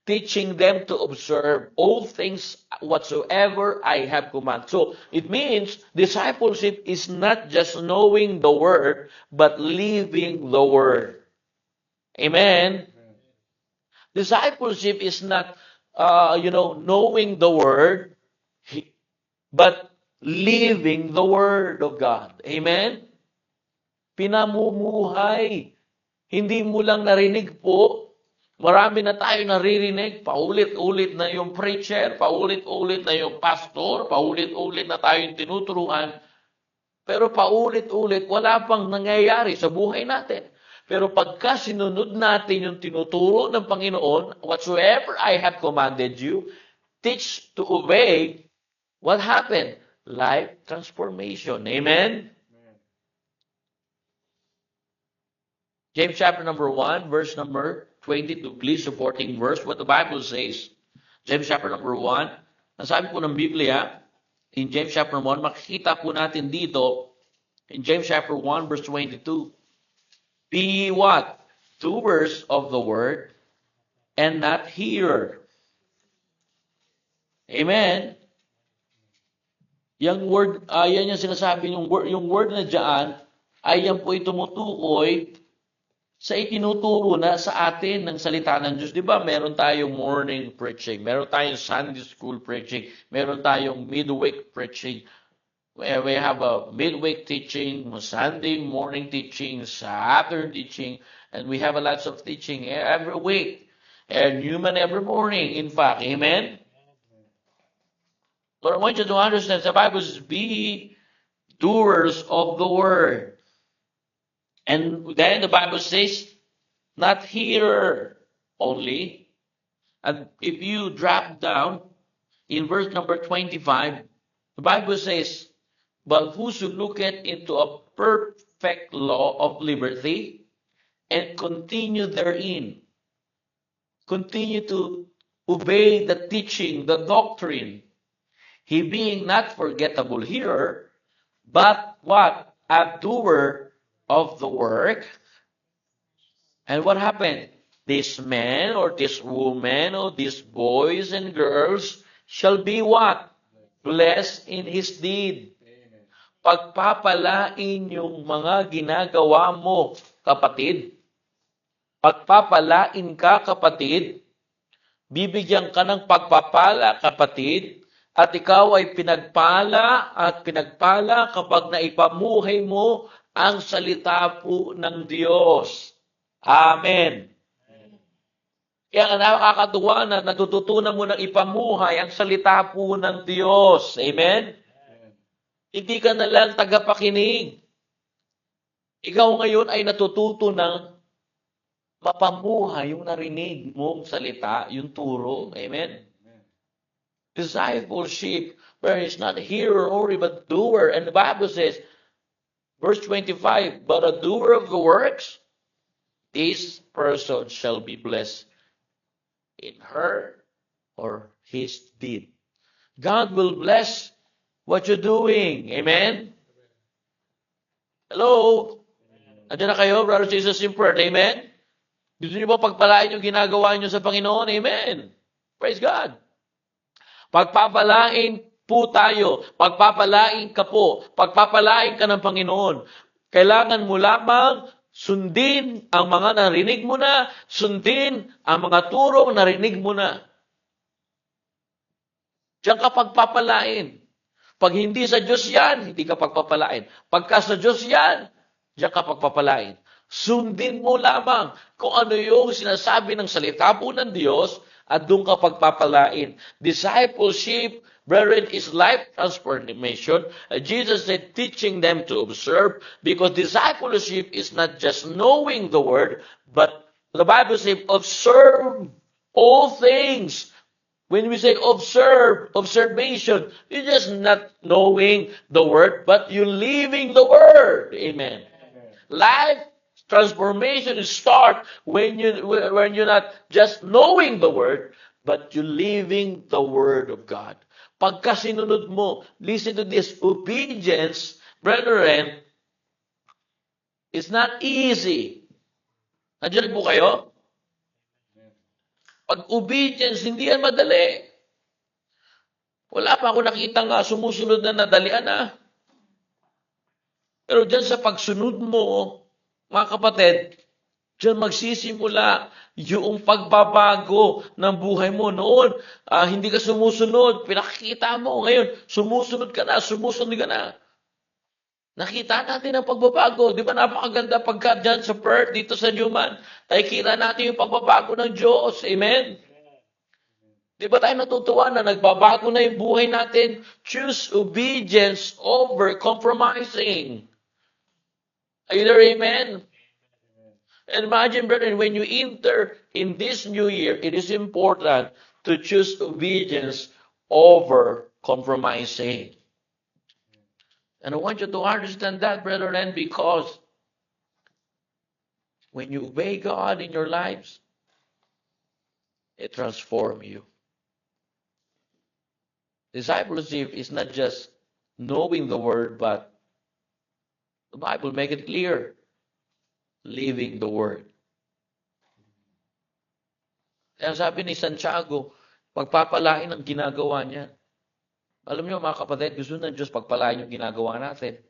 Teaching them to observe all things whatsoever I have commanded. So it means discipleship is not just knowing the word, but living the word. Amen? Discipleship is not, knowing the word, but living the word of God. Amen? Pinamumuhay. Hindi mo lang narinig po. Marami na tayo naririnig. Paulit-ulit na yung preacher, paulit-ulit na yung pastor, paulit-ulit na tayo yung tinuturuan. Pero paulit-ulit, wala pang nangyayari sa buhay natin. Pero pagka sinunod natin yung tinuturo ng Panginoon, whatsoever I have commanded you, teach to obey, what happened? Life transformation. Amen? James chapter number 1, verse number 22. Please, supporting verse, what the Bible says. James chapter number 1. Nasabi po ng Biblia, in James chapter 1, makikita po natin dito, in James chapter 1, verse 22. Be what? Doers of the word, and not hearer. Amen? Yung word, yan yung sinasabi, yung word na dyan, ay yan po tumutukoy sa itinuturo na sa atin ng salita ng Diyos. Di ba, meron tayong morning preaching, meron tayong Sunday school preaching, meron tayong midweek preaching. We have a midweek teaching, Sunday morning teaching, Saturday teaching, and we have a lots of teaching every week, and human every morning, in fact. Amen? But I want you to understand, the Bible says, be doers of the word. And then the Bible says, not hearer only. And if you drop down in verse number 25, the Bible says, but whoso looketh into a perfect law of liberty and continue therein, continue to obey the teaching, the doctrine, he being not forgettable hearer, but what? A doer of the work. And what happened? This man or this woman or these boys and girls shall be what? Blessed in his deed. Pagpapalain yung mga ginagawa mo, kapatid. Pagpapalain ka, kapatid. Bibigyan ka ng pagpapala, kapatid. At ikaw ay pinagpala at pinagpala kapag naipamuhay mo ang salita po ng Diyos. Amen. Kaya nakakatuwa na natututunan mo ng ipamuhay ang salita po ng Diyos. Amen? Hindi ka na lang tagapakinig. Ikaw ngayon ay natututo ng mapamuhay yung narinig mong salita, yung turo. Amen? Discipleship, where it's not hearer only, but doer. And the Bible says, verse 25, but a doer of the works, this person shall be blessed in her or his deed. God will bless what you're doing. Amen? Hello? Andiyan na kayo, brothers and sisters in prayer. Amen? Gusto niyo ba pagpalain yung ginagawa niyo sa Panginoon? Amen. Praise God. Pagpapalain po tayo. Pagpapalain ka po. Pagpapalain ka ng Panginoon. Kailangan mo lamang sundin ang mga narinig mo na, sundin ang mga turong narinig mo na. Diyan ka pagpapalain. Pag hindi sa Diyos yan, hindi ka pagpapalain. Pagka sa Diyos yan, diyan ka pagpapalain. Sundin mo lamang kung ano yung sinasabi ng salita po ng Diyos at doon ka pagpapalain. Discipleship, brethren, is life transformation. Jesus said, teaching them to observe, because discipleship is not just knowing the word, but the Bible says, observe all things. When we say observe, observation, you're just not knowing the word, but you're living the word. Amen. Life transformation starts when you're not just knowing the word, but you're living the word of God. Pagka sinunod mo, listen to this, obedience, brethren, is not easy. Nandiyan po kayo? Pag obedience, hindi yan madali. Wala pa ako nakita nga sumusunod na nadalian na. Pero dyan sa pagsunod mo, mga kapatid, dyan magsisimula yung pagbabago ng buhay mo. Noon, hindi ka sumusunod, pinakikita mo. Ngayon, sumusunod ka na. Nakita natin ang pagbabago. Di ba napakaganda pagka dyan sa Perth, dito sa Newman, nakikita natin yung pagbabago ng Diyos. Amen? Di ba tayo natutuwa na nagbabago na yung buhay natin? Choose obedience over compromising. Are you there? Amen? And imagine, brethren, when you enter in this new year, it is important to choose obedience over compromising. And I want you to understand that, brethren, because when you obey God in your lives, it transforms you. Discipleship is not just knowing the word, but the Bible make it clear, living the word. Kaya sabi ni Santiago, pagpapalain ang ginagawa niya. Alam niyo mga kapatid, gusto ng Diyos pagpalain yung ginagawa natin.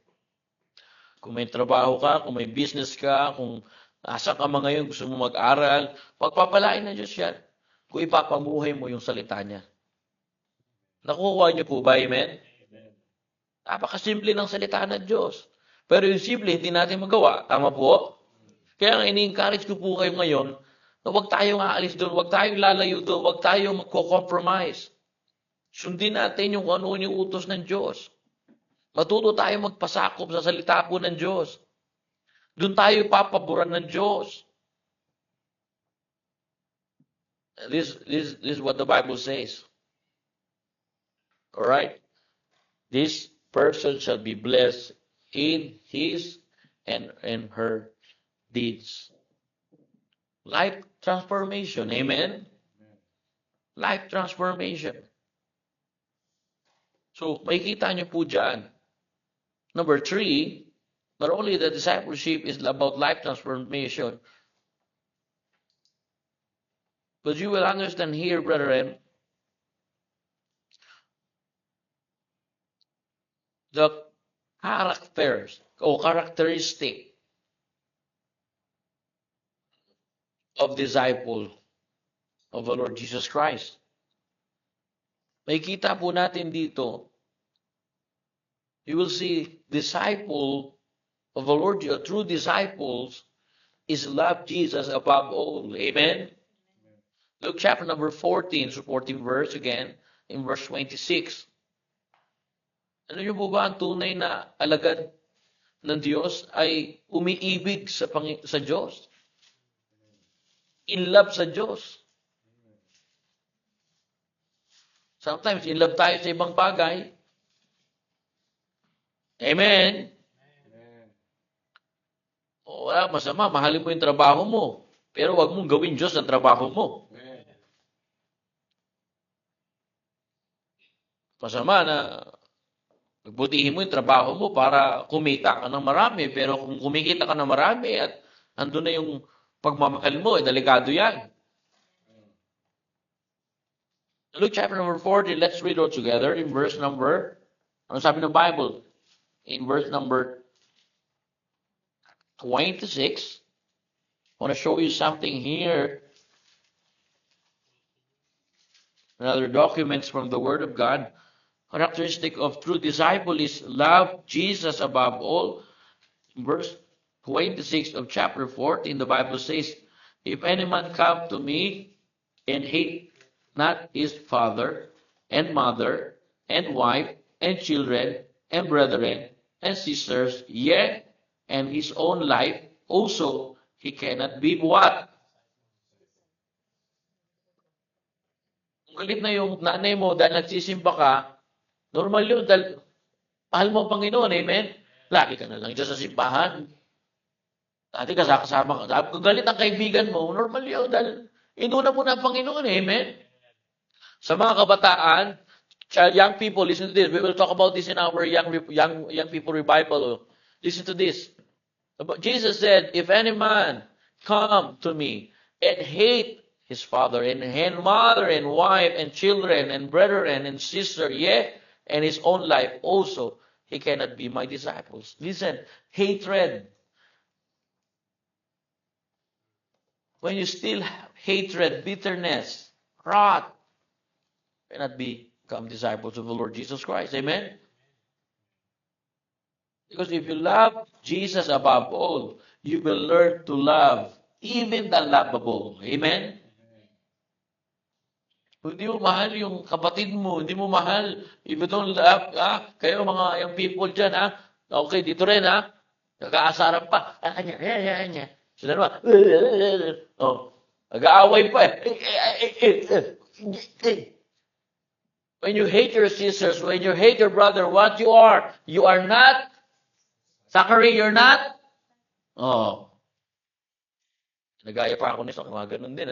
Kung may trabaho ka, kung may business ka, kung nasa ka man ngayon, gusto mo mag-aral, pagpapalain ng Diyos yan. Kung ipapamuhay mo yung salita niya. Nakukuha niyo po ba, amen? Napakasimple ng salita ng Diyos. Pero yung simple, hindi natin magawa. Tama po? Kaya nga ini-encourage ko po kayo ngayon na huwag tayong aalis doon, huwag tayong lalayo doon, huwag tayong magko-compromise. Sundin natin yung ano yung utos ng Diyos. Matuto tayo magpasakop sa salita po ng Diyos. Doon tayo papaboran ng Diyos. This is what the Bible says. Alright? This person shall be blessed in his and in her deeds. Life transformation. Amen? Life transformation. So, makikita niyo po dyan. Number 3, not only the discipleship is about life transformation, but you will understand here, brethren, the characters or characteristic of disciple of the Lord Jesus Christ. May kita po natin dito, you will see disciple of the Lord, true disciples is love Jesus above all. Amen? Luke chapter number 14, so 14 verse again, in verse 26. Ano yung po ba ang tunay na alagad ng Diyos ay umiibig sa Diyos? In love sa Diyos. Sometimes, in love tayo sa ibang bagay. Amen? O, wala, masama, mahalin mo yung trabaho mo. Pero wag mong gawin Diyos ang trabaho mo. Masama na magbutihin mo yung trabaho mo para kumita ka ng marami. Pero kung kumikita ka ng marami at andun na yung pagmamahal mo, delikado yan. Luke chapter number 40, let's read all together in verse number, ano sabi ng Bible? In verse number 26, I want to show you something here. Another documents from the Word of God. Characteristic of true disciple is love Jesus above all. Verse 26 of chapter 14, the Bible says, if any man come to me and hate not his father and mother and wife and children and brethren and sisters, yea, and his own life also, he cannot be what? Kung galit na yung nanay mo dahil nagsisimba ka, normal yun dahil mahal mo ang Panginoon, amen? Lagi ka na lang dyan sa simbahan. Dati kasama ka. Kung galit ang kaibigan mo, normal yun dahil inuna mo na ang Panginoon, amen? Sa mga kabataan, young people, listen to this. We will talk about this in our young people revival. Listen to this. Jesus said, if any man come to me and hate his father and mother and wife and children and brethren and sister, yea, and his own life also, he cannot be my disciples. Listen, hatred. When you still have hatred, bitterness, wrath, cannot become disciples of the Lord Jesus Christ. Amen? Because if you love Jesus above all, you will learn to love even the lovable. Amen? Kung hindi mo mahal yung kapatid mo, hindi mo mahal, if you don't love, kayo mga yung people dyan, okay, dito rin, nakaasaran pa, sila naman, nag-aaway pa When you hate your sisters, when you hate your brother, what you are not, Zachary, you're not, nagaya pa ako nito, mga ganun din,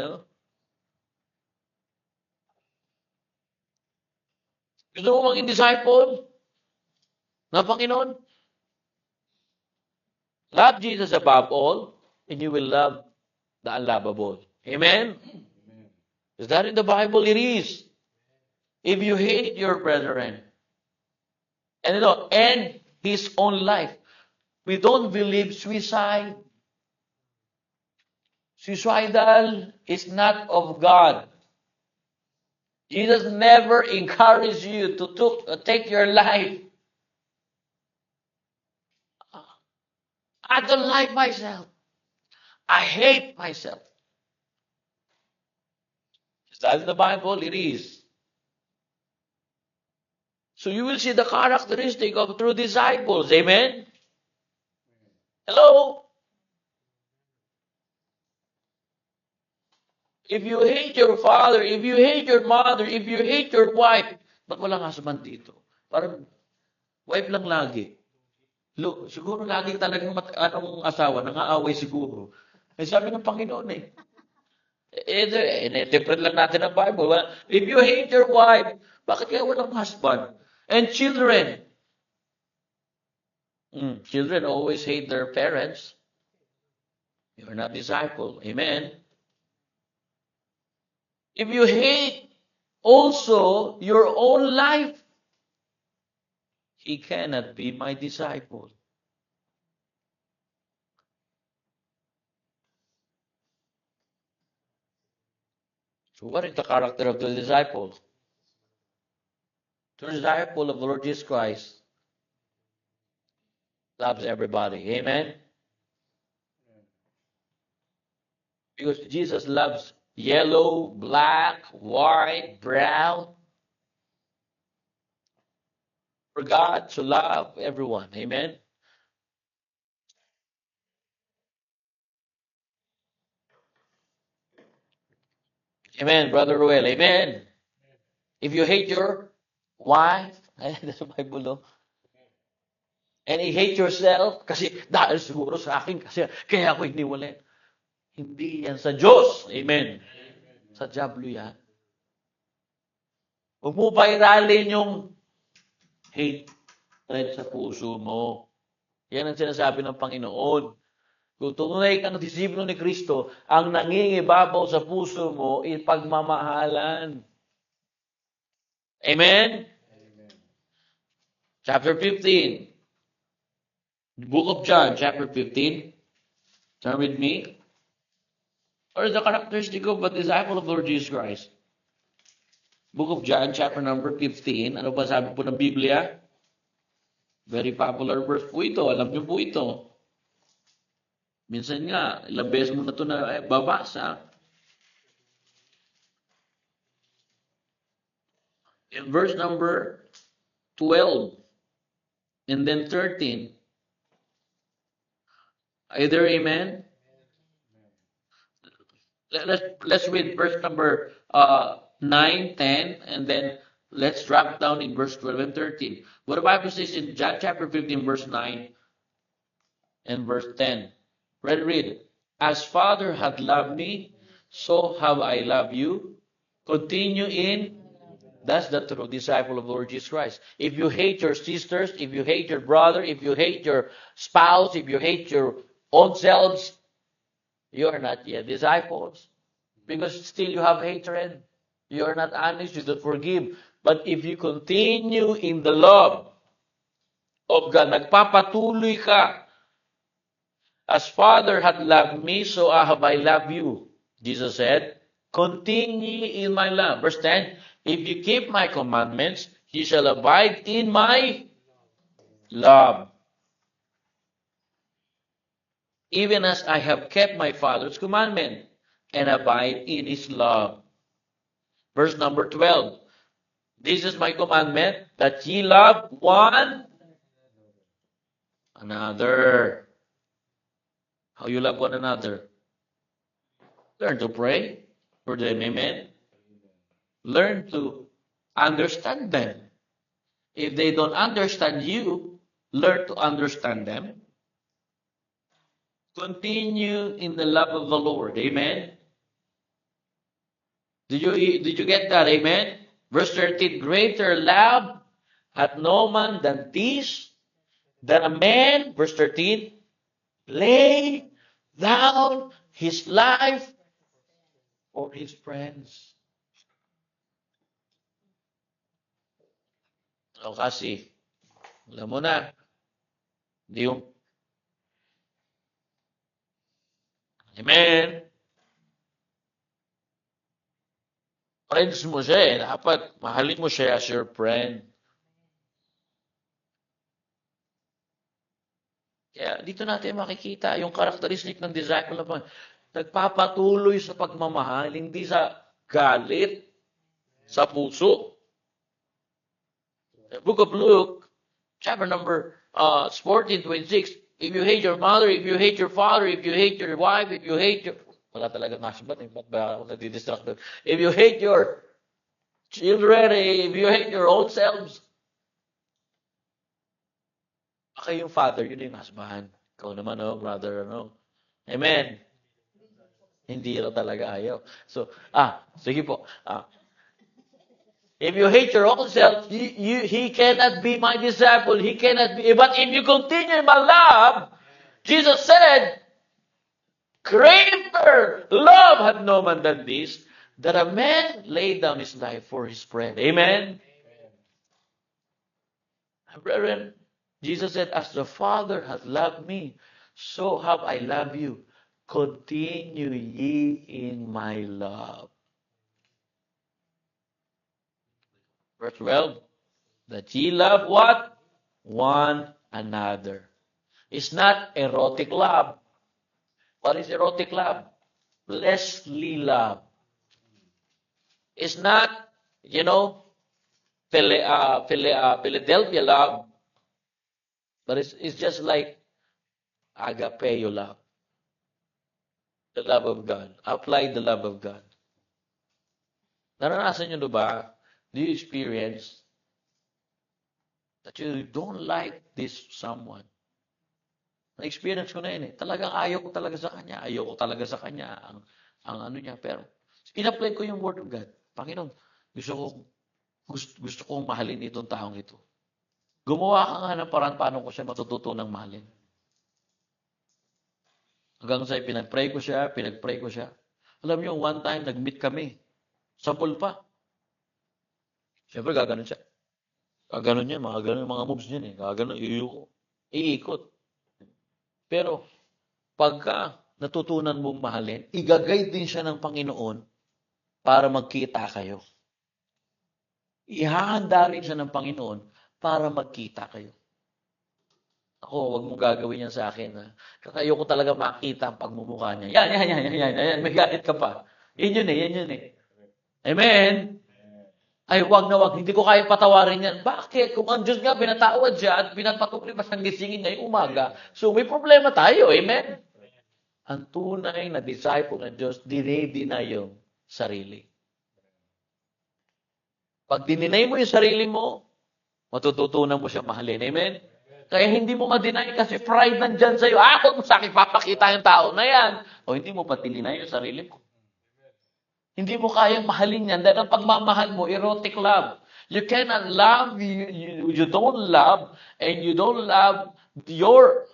Gusto mo maging disciple na Panginoon? Love Jesus above all, and you will love the unlovable. Amen? Is that in the Bible? It is. If you hate your brethren, and his own life, we don't believe suicide. Suicidal is not of God. Jesus never encouraged you to take your life. I don't like myself. I hate myself. Is that in the Bible? It is. So you will see the characteristic of true disciples. Amen? Hello? If you hate your father, if you hate your mother, if you hate your wife, ba't walang husband dito? Parang wife lang lagi. Look, siguro lagi talagang asawa, nangaaway siguro. Sabi ng Panginoon interpret lang natin ang Bible. If you hate your wife, bakit kaya walang husband? And children. Children always hate their parents. You are not disciple. Amen? If you hate also your own life, he cannot be my disciple. So what is the character of the disciple? The disciple of the Lord Jesus Christ loves everybody. Amen? Because Jesus loves yellow, black, white, brown. For God to love everyone. Amen? Amen, Brother Ruel. Amen. If you hate your wife, that's the Bible, no? And you hate yourself, kasi dahil siguro sa akin, kasi kaya ako iniwalay. Hindi yan sa Diyos. Amen. Sa diablo yan. Huwag mo pairalin yung hatred sa puso mo. Yan ang sinasabi ng Panginoon. Kung tunay kang disipulo ni Kristo, ang nangingibabaw sa puso mo ay pagmamahalan. Amen? Chapter 15. Book of John, chapter 15. Turn with me. What is the characteristic of a disciple of Lord Jesus Christ? Book of John, chapter number 15. Ano ba sabi po ng Biblia? Very popular verse po ito. Alam niyo po ito. Minsan nga, ilang beses mo na ito na babasa. In verse number 12 and then 13. Either amen? Let's read verse number 9, 10, and then let's drop down in verse 12 and 13. What the Bible says in John chapter 15, verse 9 and verse 10. Read. As Father hath loved me, so have I loved you. Continue in. That's the true disciple of Lord Jesus Christ. If you hate your sisters, if you hate your brother, if you hate your spouse, if you hate your own selves, you are not yet disciples. Because still you have hatred. You are not honest, you don't forgive. But if you continue in the love of God, nagpapatuloy ka, as Father hath loved me, so have I loved you. Jesus said, continue in my love. Verse 10, if you keep my commandments, ye shall abide in my love. Even as I have kept my Father's commandment, and abide in his love. Verse number 12, this is my commandment, that ye love one another. How you love one another? Learn to pray for them, amen? Learn to understand them. If they don't understand you, learn to understand them. Continue in the love of the Lord, amen? Did you get that, amen? Verse 13, greater love hath no man than this, that a man, verse 13, lay down his life for his friends. O kasi, alam mo na, hindi yung, amen? Friends mo siya eh. Dapat mahalin mo siya as your friend. Kaya dito natin makikita yung characteristic ng disciple na nagpapatuloy sa pagmamahal, hindi sa galit, sa puso. The book of Luke, chapter number 14:26, if you hate your mother, if you hate your father, if you hate your wife, if you hate your... Wala talaga nasibat, ba't ba ako nadidistract? If you hate your children, if you hate your own selves, baka yung father, yun yung husband. Ikaw naman, brother, Amen. Hindi raw talaga ayaw. So, sige po. If you hate your own self, he cannot be my disciple. He cannot be. But if you continue in my love, Jesus said, greater love hath no man than this, that a man lay down his life for his friend. Amen? Brethren, Jesus said, as the Father hath loved me, so have I loved you. Continue ye in my love. Verse 12, that ye love what? One another. It's not erotic love. What is erotic love? Fleshly love. It's not, Philadelphia love, but it's just like agapeo love. The love of God. Apply the love of God. Naranasan nyo ba? Do you experience that you don't like this someone? Na-experience ko na yun eh. Talagang ayaw ko talaga sa kanya. Ayaw ko talaga sa kanya. Ang ano niya. Pero, in-apply ko yung word of God. Panginoon, gusto kong mahalin itong taong ito. Gumawa ka nga ng paraan paano ko siya matututunang mahalin. Hanggang sa pinag-pray ko siya. Alam niyo, one time, nag-meet kami. Sa pool pa. Siyempre, gaganon siya. Gaganon yan, mga ganon, mga moves niyan eh. Gaganon, iiko. Iikot. Pero, pagka natutunan mong mahalin, igagay din siya ng Panginoon para magkita kayo. Ihahanda rin siya ng Panginoon para magkita kayo. Ako, wag mong gagawin yan sa akin. Ha? Kasi ayoko talaga makita ang pagmumukha niya. Yan. May galit ka pa. Yan yun eh. Amen? Ay, wag na wag. Hindi ko kaya patawarin yan. Bakit? Kung ang Diyos nga pinatawad siya at pinagpatuloy pa siyang gisingin ngayong umaga, so may problema tayo. Amen? Ang tunay na disciple ng Diyos, dinay yung sarili. Pag dininay mo yung sarili mo, matututunan mo siya mahalin. Amen? Kaya hindi mo ma-deny kasi pride nandyan sa'yo. Huwag mo sa akin papakita yung tao na yan. O hindi mo pa dininay yung sarili mo. Hindi mo kayang mahalin yan dahil ang pagmamahal mo, erotic love. You cannot love, you don't love, and you don't love your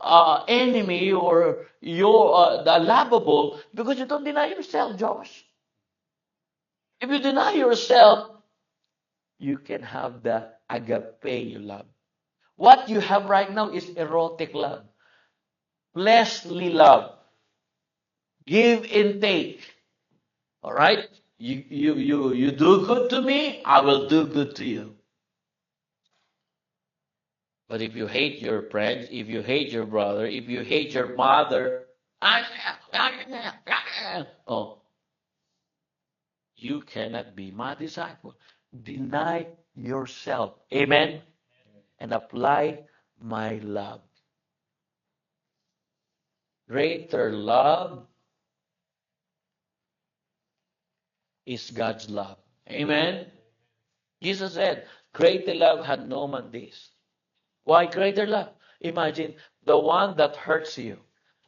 enemy or your the lovable because you don't deny yourself, Josh. If you deny yourself, you can have the agape love. What you have right now is erotic love, fleshly love, give and take. All right? You do good to me, I will do good to you. But if you hate your friends, if you hate your brother, if you hate your mother, oh, you cannot be my disciple. Deny yourself. Amen? And apply my love. Greater love is God's love. Amen? Jesus said, greater love had no man this. Why greater love? Imagine the one that hurts you,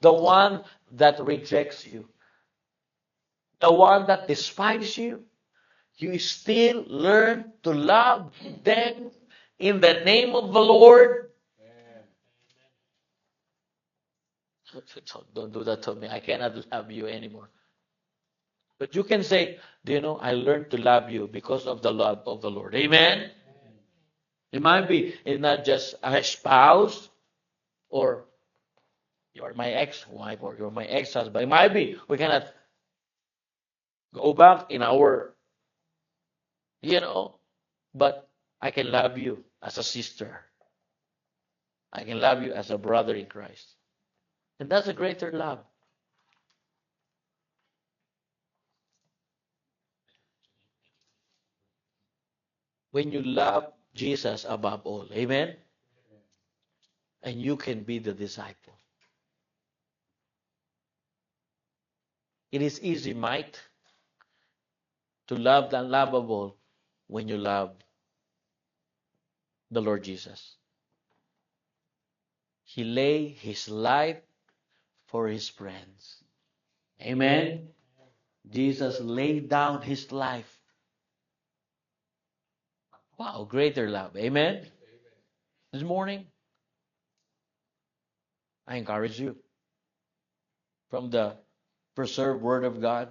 the one that rejects you, the one that despises you. You still learn to love them in the name of the Lord. Don't do that to me. I cannot love you anymore. But you can say, do you know, I learned to love you because of the love of the Lord. Amen? It might be, it's not just a spouse or you're my ex-wife or you're my ex-husband. It might be, we cannot go back in our, but I can love you as a sister. I can love you as a brother in Christ. And that's a greater love. When you love Jesus above all. Amen? And you can be the disciple. It is easy, might, to love the unlovable when you love the Lord Jesus. He laid his life for his friends. Amen? Jesus laid down his life. Wow, greater love. Amen? This morning, I encourage you from the preserved Word of God.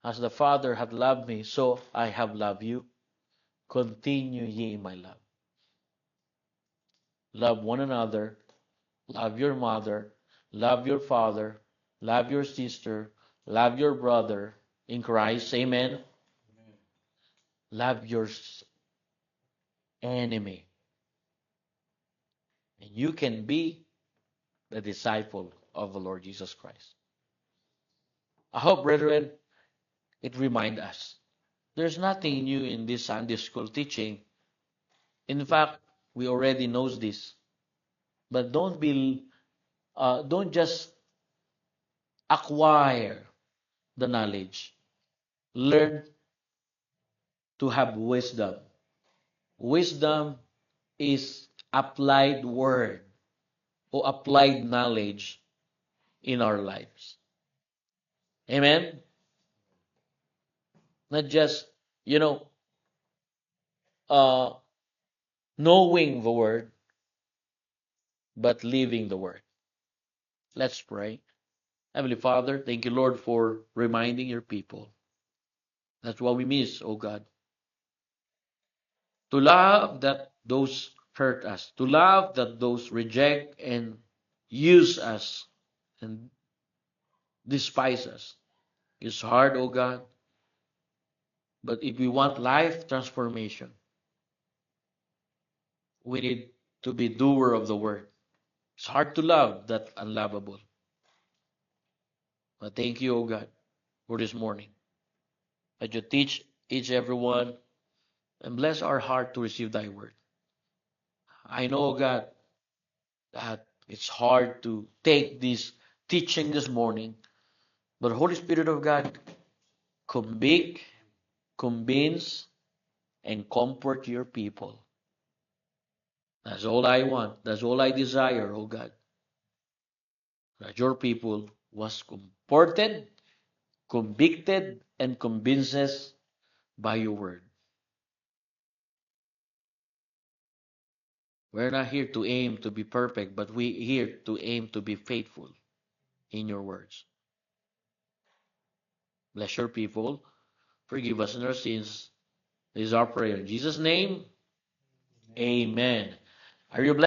As the Father hath loved me, so I have loved you. Continue ye in my love. Love one another. Love your mother. Love your father. Love your sister. Love your brother in Christ. Amen. Love your enemy. And you can be the disciple of the Lord Jesus Christ. I hope, brethren, it reminds us. There's nothing new in this Sunday school teaching. In fact, we already knows this. But don't just acquire the knowledge. Learn to have wisdom. Wisdom is applied word or applied knowledge in our lives. Amen? Not just, knowing the word, but living the word. Let's pray. Heavenly Father, thank you, Lord, for reminding your people. That's what we miss, oh God. To love that those hurt us, to love that those reject and use us and despise us. It's hard, oh God. But if we want life transformation, we need to be doer of the word. It's hard to love that unlovable. But thank you, oh God, for this morning. That you teach each everyone and bless our heart to receive thy word. I know, oh God, that it's hard to take this teaching this morning, but Holy Spirit of God, convict, convince, and comfort your people. That's all I want. That's all I desire, oh God. That your people was comforted, convicted, and convinced by your word. We're not here to aim to be perfect, but we're here to aim to be faithful in your words. Bless your people. Forgive us in our sins. This is our prayer. In Jesus' name, amen. Are you blessed?